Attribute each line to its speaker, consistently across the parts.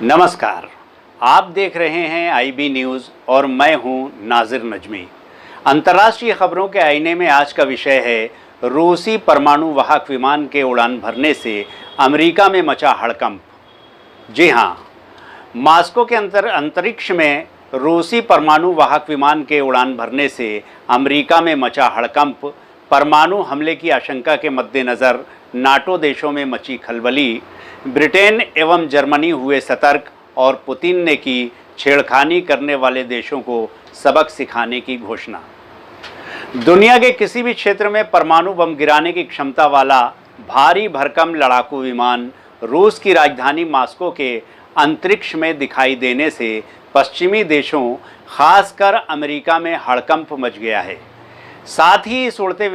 Speaker 1: नमस्कार, आप देख रहे हैं आईबी न्यूज़ और मैं हूं नाजिर नजमी। अंतर्राष्ट्रीय खबरों के आईने में आज का विषय है रूसी परमाणु वाहक विमान के उड़ान भरने से अमेरिका में मचा हड़कंप। जी हां, मॉस्को के अंतरिक्ष में रूसी परमाणु वाहक विमान के उड़ान भरने से अमेरिका में मचा हड़कंप। परमाणु हमले की आशंका के मद्देनज़र नाटो देशों में मची खलबली, ब्रिटेन एवं जर्मनी हुए सतर्क और पुतिन ने की छेड़खानी करने वाले देशों को सबक सिखाने की घोषणा। दुनिया के किसी भी क्षेत्र में परमाणु बम गिराने की क्षमता वाला भारी भरकम लड़ाकू विमान रूस की राजधानी मॉस्को के अंतरिक्ष में दिखाई देने से पश्चिमी देशों, खासकर अमेरिका में हड़कंप मच गया है। साथ ही इस उड़ते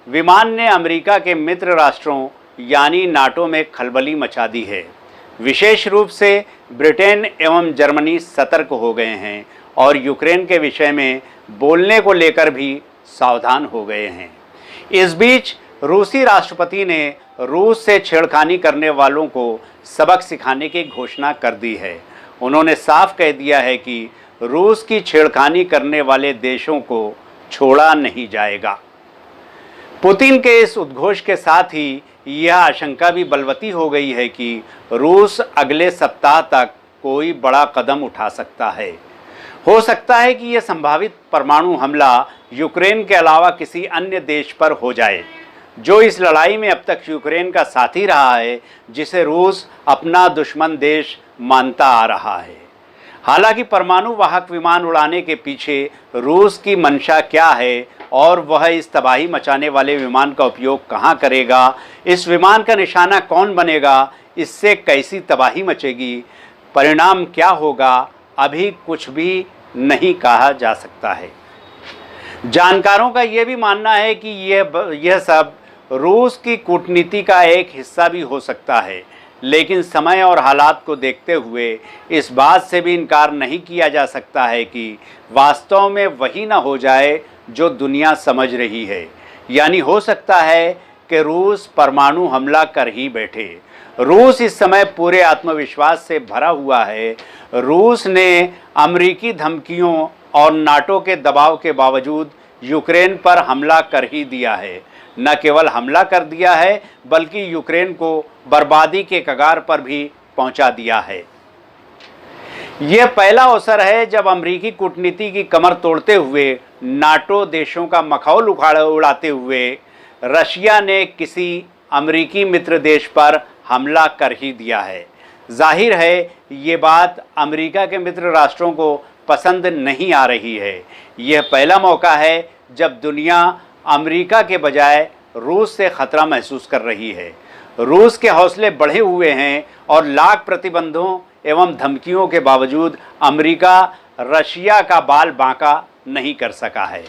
Speaker 1: विमान ने अमेरिका के मित्र राष्ट्रों यानी नाटो में खलबली मचा दी है। विशेष रूप से ब्रिटेन एवं जर्मनी सतर्क हो गए हैं और यूक्रेन के विषय में बोलने को लेकर भी सावधान हो गए हैं। इस बीच रूसी राष्ट्रपति ने रूस से छेड़खानी करने वालों को सबक सिखाने की घोषणा कर दी है। उन्होंने साफ कह दिया है कि रूस की छेड़खानी करने वाले देशों को छोड़ा नहीं जाएगा। पुतिन के इस उद्घोष के साथ ही यह आशंका भी बलवती हो गई है कि रूस अगले सप्ताह तक कोई बड़ा कदम उठा सकता है। हो सकता है कि यह संभावित परमाणु हमला यूक्रेन के अलावा किसी अन्य देश पर हो जाए, जो इस लड़ाई में अब तक यूक्रेन का साथी रहा है, जिसे रूस अपना दुश्मन देश मानता आ रहा है। हालांकि परमाणु वाहक विमान उड़ाने के पीछे रूस की मंशा क्या है और वह इस तबाही मचाने वाले विमान का उपयोग कहां करेगा, इस विमान का निशाना कौन बनेगा, इससे कैसी तबाही मचेगी, परिणाम क्या होगा, अभी कुछ भी नहीं कहा जा सकता है। जानकारों का यह भी मानना है कि यह सब रूस की कूटनीति का एक हिस्सा भी हो सकता है, लेकिन समय और हालात को देखते हुए इस बात से भी इनकार नहीं किया जा सकता है कि वास्तव में वही न हो जाए जो दुनिया समझ रही है। यानी हो सकता है कि रूस परमाणु हमला कर ही बैठे। रूस इस समय पूरे आत्मविश्वास से भरा हुआ है। रूस ने अमेरिकी धमकियों और नाटो के दबाव के बावजूद यूक्रेन पर हमला कर ही दिया है। न केवल हमला कर दिया है, बल्कि यूक्रेन को बर्बादी के कगार पर भी पहुंचा दिया है। यह पहला अवसर है जब अमेरिकी कूटनीति की कमर तोड़ते हुए, नाटो देशों का मखौल उड़ाते हुए रशिया ने किसी अमेरिकी मित्र देश पर हमला कर ही दिया है। जाहिर है ये बात अमेरिका के मित्र राष्ट्रों को पसंद नहीं आ रही है। यह पहला मौका है जब दुनिया अमेरिका के बजाय रूस से खतरा महसूस कर रही है। रूस के हौसले बढ़े हुए हैं और लाख प्रतिबंधों एवं धमकियों के बावजूद अमेरिका रशिया का बाल बांका नहीं कर सका है।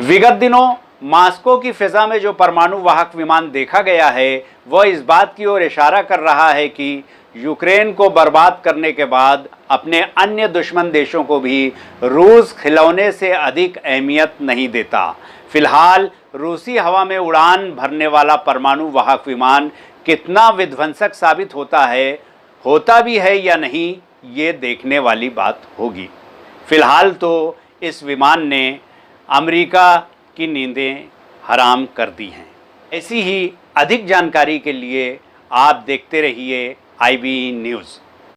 Speaker 1: विगत दिनों मॉस्को की फिजा में जो परमाणु वाहक विमान देखा गया है, वह इस बात की ओर इशारा कर रहा है कि यूक्रेन को बर्बाद करने के बाद अपने अन्य दुश्मन देशों को भी रूस खिलौने से अधिक अहमियत नहीं देता। फिलहाल रूसी हवा में उड़ान भरने वाला परमाणु वाहक विमान कितना विध्वंसक साबित होता भी है या नहीं, ये देखने वाली बात होगी। फिलहाल तो इस विमान ने अमेरिका की नींदें हराम कर दी हैं। ऐसी ही अधिक जानकारी के लिए आप देखते रहिए आईबी न्यूज़।